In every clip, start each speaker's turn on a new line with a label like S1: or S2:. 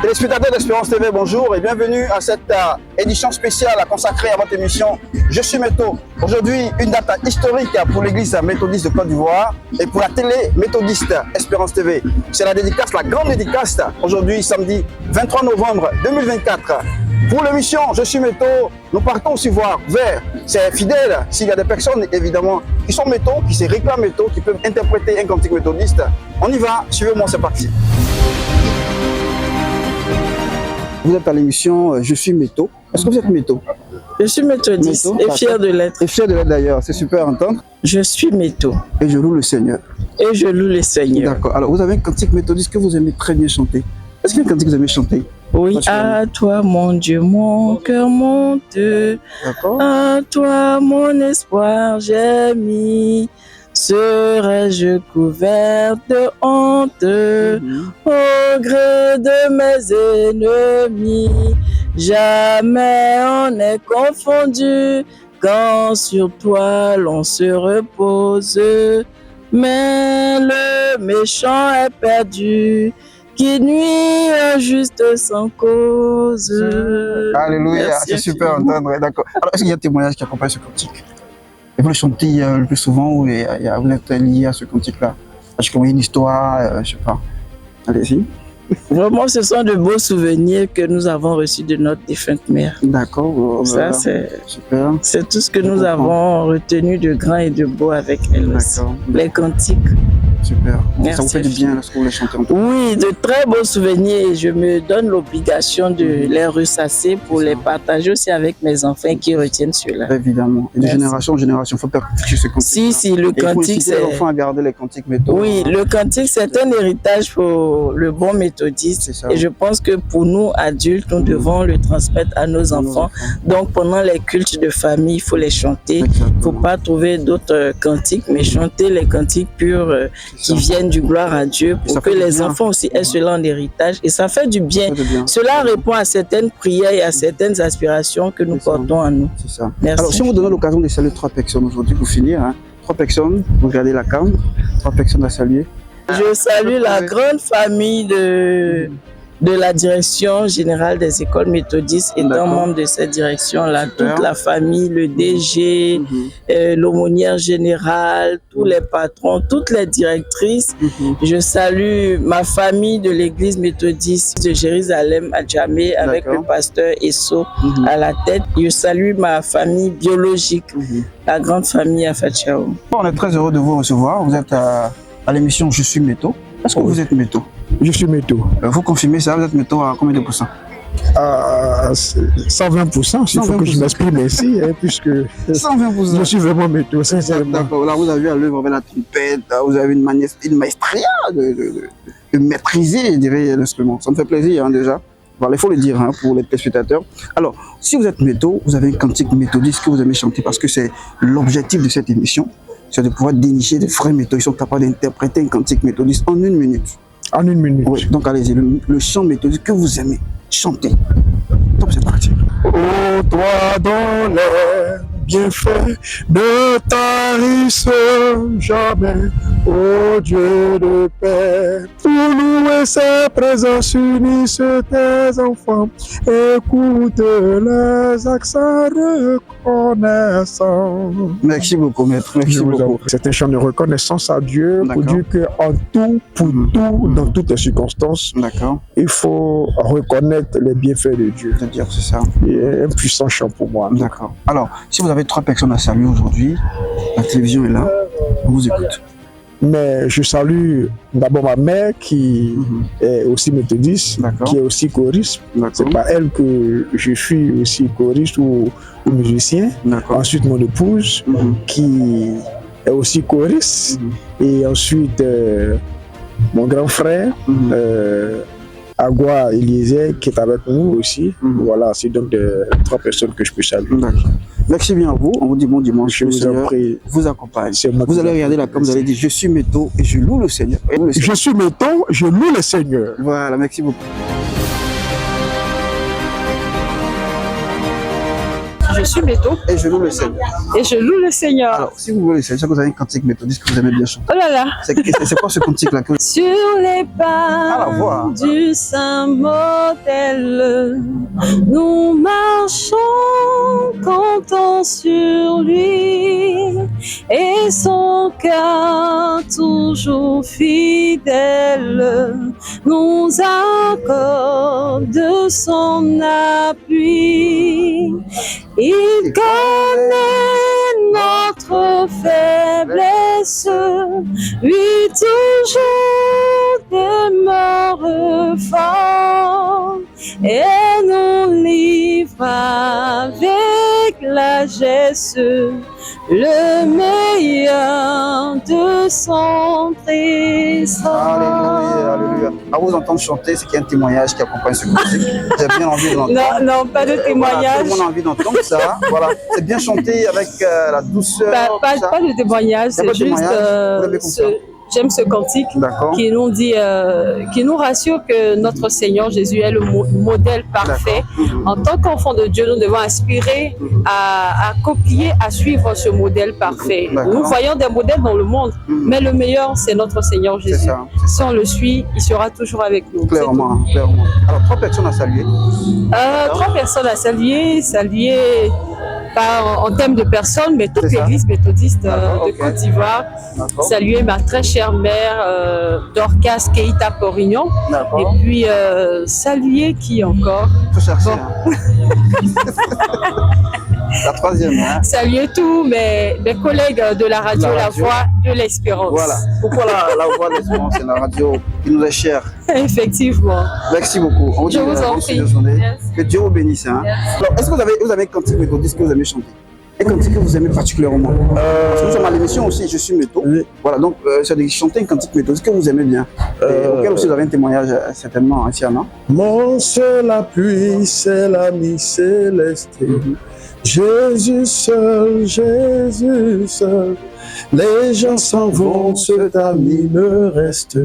S1: Téléspectateurs d'Espérance TV, bonjour et bienvenue à cette édition spéciale consacrée à votre émission Je suis Métaux. Aujourd'hui, une date historique pour l'église méthodiste de Côte d'Ivoire et pour la télé méthodiste Espérance TV. C'est la dédicace, la grande dédicace, aujourd'hui samedi 23 novembre 2024. Pour l'émission Je suis Métaux, nous partons aussi voir vers ces fidèles, s'il y a des personnes évidemment qui sont métaux, qui se réclament métaux, qui peuvent interpréter un cantique méthodiste. On y va, suivez-moi, c'est parti. Vous êtes à l'émission Je suis Métaux. Est-ce que vous êtes métaux?
S2: Je suis méthodiste et fier de l'être.
S1: Et fier de l'être d'ailleurs, c'est super à entendre.
S2: Je suis métaux.
S1: Et je loue le Seigneur.
S2: Et je loue le Seigneur.
S1: D'accord. Alors vous avez un cantique méthodiste que vous aimez très bien chanter. Est-ce qu'il y a un cantique que vous aimez chanter?
S2: Oui, à toi mon Dieu, mon cœur monte.
S1: D'accord.
S2: À toi mon espoir j'ai mis. Serais-je couvert de honte au gré de mes ennemis? Jamais on n'est confondu quand sur toi l'on se repose. Mais le méchant est perdu qui nuit injuste sans cause.
S1: Alléluia, c'est super à entendre. D'accord. Alors, est-ce qu'il y a un témoignage qui accompagne ce cantique? Et vous le chantez le plus souvent ou vous êtes lié à ce cantique-là? Parce qu'il y a une histoire, je ne sais pas. Allez-y.
S2: Vraiment, ce sont de beaux souvenirs que nous avons reçus de notre défunte mère.
S1: D'accord.
S2: Ça, c'est tout ce que nous avons retenu de grand et de beau avec elle aussi. Les cantiques.
S1: Super.
S2: Merci.
S1: Ça vous fait du bien lorsque vous les chantez en tout cas.
S2: Oui, de très beaux souvenirs. Je me donne l'obligation de les ressasser pour les partager aussi avec mes enfants qui retiennent cela.
S1: Évidemment. Et de génération en génération, il faut perpétuer ce cantique.
S2: Si, le cantique, c'est...
S1: Il faut inciter les enfants à garder les cantiques métaux.
S2: Oui, le cantique, c'est un héritage pour le bon méthodiste. Et je pense que pour nous, adultes, nous devons le transmettre à nos enfants. Donc, pendant les cultes de famille, il faut les chanter. Il ne faut pas trouver d'autres cantiques, mais chanter les cantiques purs qui viennent du gloire à Dieu pour que les enfants aussi aient cela en héritage. Et ça fait du bien. Cela répond à certaines prières et à certaines aspirations que nous portons en nous.
S1: C'est ça.
S2: Merci.
S1: Alors, si on vous donne l'occasion de saluer 3 personnes aujourd'hui pour finir, 3 personnes, vous regardez la cam, 3 personnes à saluer.
S2: Je salue la grande famille de la direction générale des écoles méthodistes, étant membre de cette direction-là, toute la famille, le DG, l'aumônière générale, tous les patrons, toutes les directrices. Je salue ma famille de l'église méthodiste de Jérusalem à Djamé avec le pasteur Esso à la tête. Je salue ma famille biologique, la grande famille à Fatchao.
S1: On est très heureux de vous recevoir. Vous êtes à l'émission Je suis Métaux. Est-ce que vous êtes métaux?
S3: Je suis métaux.
S1: Vous confirmez ça? Vous êtes métaux à combien de pourcents?
S3: 120%, il faut que je m'exprime ainsi, puisque
S1: 120%.
S3: Je suis vraiment métaux, sincèrement.
S1: D'accord, là vous avez à l'œuvre avec la trompette, vous avez une maestria de maîtriser, je dirais, l'instrument. Ça me fait plaisir déjà. Voilà, il faut le dire pour les téléspectateurs. Alors, si vous êtes métaux, vous avez un cantique méthodiste que vous aimez chanter parce que c'est l'objectif de cette émission. C'est de pouvoir dénicher des vrais métaux. Ils sont capables d'interpréter un cantique méthodiste en 1 minute.
S3: En 1 minute.
S1: Oui, donc allez-y, le chant méthodiste que vous aimez, chantez. Donc c'est parti.
S3: Oh, toi dont les bienfaits ne tarissent jamais, ô Dieu de paix, pour louer sa présence unisse tes enfants, écoute les accents reconnaissants.
S1: Merci beaucoup, maître. Merci beaucoup.
S3: C'est un chant de reconnaissance à Dieu pour dire qu'en tout, pour tout, dans toutes les circonstances, il faut reconnaître les bienfaits de Dieu.
S1: C'est-à-dire, c'est ça.
S3: Et un puissant chant pour moi.
S1: D'accord. Alors, si vous avez 3 personnes à saluer aujourd'hui, la télévision est là, on vous écoute.
S3: Mais je salue d'abord ma mère qui est aussi méthodiste, qui est aussi choriste. C'est par elle que je suis aussi choriste ou musicien. Ensuite mon épouse qui est aussi choriste. Et ensuite mon grand frère Agua Eliezer qui est avec nous aussi. Voilà, c'est donc 3 personnes que je peux saluer.
S1: Merci bien à vous. On vous dit bon dimanche.
S3: Je vous en prie.
S1: Vous accompagne. Vous allez regarder la com, vous allez dire je suis métaux et je loue le Seigneur.
S3: Je suis métaux, je loue le Seigneur.
S1: Voilà, merci beaucoup.
S4: Je suis Méto.
S1: Et je loue le Seigneur.
S4: Et je loue le Seigneur.
S1: Alors, si vous voulez, c'est que vous avez un cantique méthodiste que vous aimez bien chanter.
S4: Oh là là.
S1: C'est quoi ce cantique-là que...
S4: Sur les pas du Saint modèle, nous marchons, comptons sur lui et son cœur toujours fidèle nous accorde son appui. Il connaît notre faiblesse, lui toujours demeure fort et nous livre avec largesse le meilleur de son trésor.
S1: Alléluia, alléluia. À vous entendre chanter, c'est qu'il y a un témoignage qui accompagne ce cantique. J'ai bien envie de l'entendre.
S4: Non, pas de témoignage.
S1: Tout le monde a envie d'entendre ça. Voilà, c'est bien chanté avec la douceur.
S4: Pas de témoignage, c'est juste. J'aime ce cantique qui nous dit, qui nous rassure que notre Seigneur Jésus est le modèle parfait. En tant qu'enfant de Dieu, nous devons aspirer à copier, à suivre ce modèle parfait. Nous voyons des modèles dans le monde, mais le meilleur, c'est notre Seigneur Jésus. Si on le suit, il sera toujours avec nous.
S1: Clairement, clairement. Alors, 3 personnes à saluer.
S4: 3 personnes à saluer. Pas en termes de personnes, mais toute l'église méthodiste de Côte d'Ivoire. Saluer ma très chère mère Dorcas Keita Porignon. Et puis saluer qui encore?
S1: La 3e. Hein?
S4: Saluer tous mes collègues de la radio La Voix de l'Espérance.
S1: Voilà. Pourquoi la Voix de l'Espérance? C'est la radio qui nous est chère.
S4: Effectivement.
S1: Merci beaucoup.
S4: Je vous en prie.
S1: Que Dieu vous bénisse. Hein? Alors, est-ce que vous avez un cantique méthodiste que vous aimez chanter? Un cantique que vous aimez particulièrement? Parce que nous sommes à l'émission aussi, je suis métho. Voilà, donc c'est de chanter un cantique méthodiste que vous aimez bien. Auquel aussi vous avez un témoignage certainement ancien, non?
S3: Mon seul appui, c'est l'ami céleste. Jésus seul, les gens s'en vont, cet ami me reste.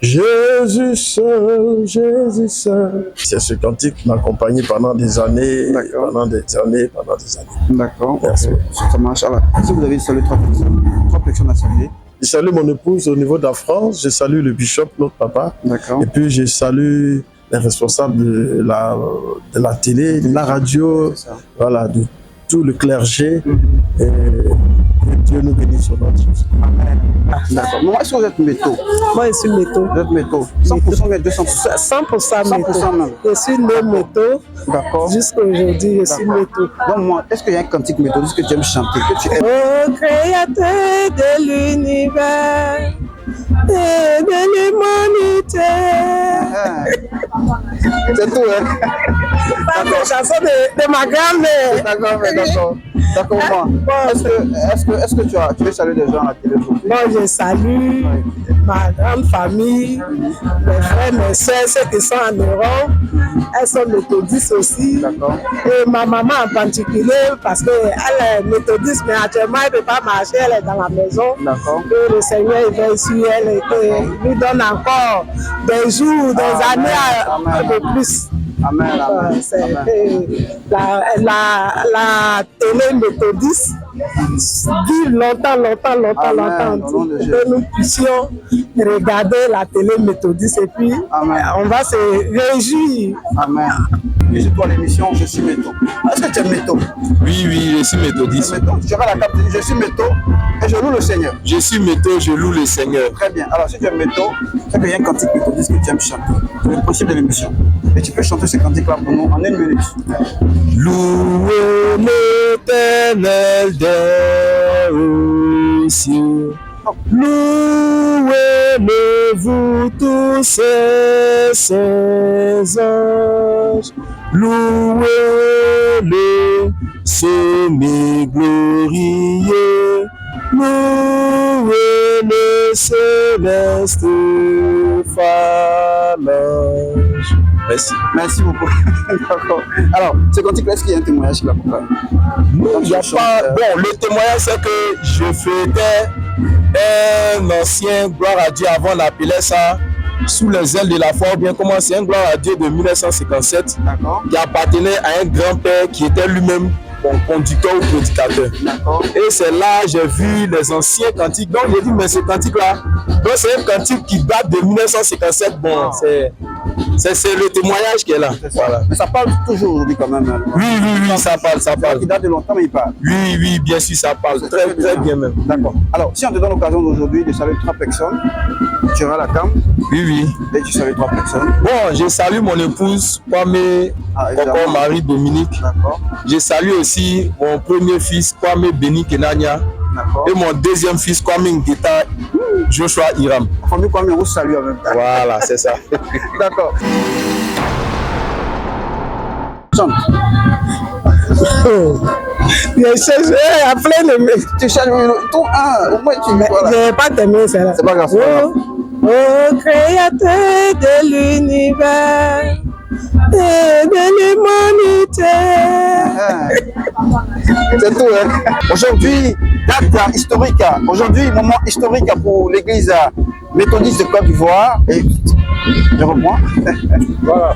S3: Jésus seul. C'est ce cantique qui m'a accompagné pendant des années, pendant des années.
S1: D'accord.
S3: Merci.
S1: Ça marche. Alors, si vous avez salué 3 personnes à saluer.
S3: Je salue mon épouse au niveau de la France, je salue le bishop, notre papa.
S1: D'accord.
S3: Et puis je salue les responsables de la télé, de la radio, voilà, de tout le clergé. Et que Dieu nous bénisse au nom de Jésus.
S1: Amen. D'accord. Moi, est-ce que vous êtes métho?
S2: Moi, je suis métho.
S1: Vous êtes métho. 100% mais 200%.
S2: 100% métho.
S1: 100% même.
S2: Je suis né métho.
S1: D'accord.
S2: Jusqu'à aujourd'hui, je suis métho.
S1: Donc, moi, est-ce qu'il y a un cantique méthodiste que tu aimes chanter, que tu aimes?
S2: Ô créateur de l'univers et de l'humanité.
S1: C'est tout, hein?
S2: C'est une chanson de ma grand-mère.
S1: D'accord. Est-ce que tu veux saluer des gens à la télé aujourd'hui?
S2: Bon, je salue ma grande famille, mes frères, mes soeurs, ceux qui sont en Europe. Elles sont méthodistes aussi. Et ma maman en particulier, parce qu'elle est méthodiste, mais actuellement elle ne peut pas marcher, elle est dans la maison. Et le Seigneur il vient ici, elle lui donne encore des jours, des années, un peu plus.
S1: Amen.
S2: La télé méthodiste vive longtemps. Que nous puissions regarder la télé méthodiste et puis on va se réjouir.
S1: Amen. Je suis pour l'émission, je suis métho. Est-ce que tu es métho?
S5: Oui, je suis méthodiste.
S1: Tu auras la carte, je suis métho et je loue le Seigneur.
S5: Je suis métho, je loue le Seigneur.
S1: Très bien. Alors, si tu es métho, c'est qu'il y a un cantique méthodiste que tu aimes chanter. C'est le principe de l'émission. Et tu peux chanter ce cantique-là pour nous en 1 minute.
S5: Louez l'Éternel des cieux. Louez-le, vous tous ses anges. Louez-le, semi-glorieux. Louez-le, céleste phalange.
S1: Merci beaucoup. D'accord. Alors, ce cantique-là, est-ce qu'il y a un témoignage qui l'accompagne?
S5: Il n'y a pas. Bon, le témoignage, c'est que je faisais un ancien gloire à Dieu, avant on appelait ça sous les ailes de la foi, ou bien comment c'est un gloire à Dieu de 1957 qui appartenait à un grand-père qui était lui-même conducteur ou prédicateur. Et c'est là j'ai vu les anciens cantiques. Donc j'ai dit, mais ce cantique-là, c'est un cantique qui date de 1957. Bon, c'est le témoignage qui est là. Voilà.
S1: Mais ça parle toujours aujourd'hui quand même.
S5: Oui, ça parle.
S1: Il date de longtemps, mais il parle.
S5: Oui, bien sûr, ça parle. Très bien même.
S1: D'accord. Alors, si on te donne l'occasion d'aujourd'hui de saluer 3 personnes, tu iras à la cam.
S5: Oui.
S1: Et tu salues 3 personnes.
S5: Bon, je salue mon épouse, Kwame Marie-Dominique.
S1: D'accord.
S5: Je salue aussi mon premier fils, Kwame Beni Kenania. Et mon deuxième fils, Kwame Ngeta Joshua Hiram.
S1: La famille Kwame vous salue en même temps.
S5: Voilà, c'est ça.
S1: D'accord.
S2: Je cherche, après
S1: tu cherches ton 1, au moins tu
S2: voilà. Je n'ai pas terminé ça là.
S1: C'est pas grave.
S2: Ô créateur de l'univers et de l'humanité.
S1: C'est tout, hein. Aujourd'hui, date historique. Aujourd'hui, moment historique pour l'église méthodiste de Côte d'Ivoire. Et je reprends. Voilà.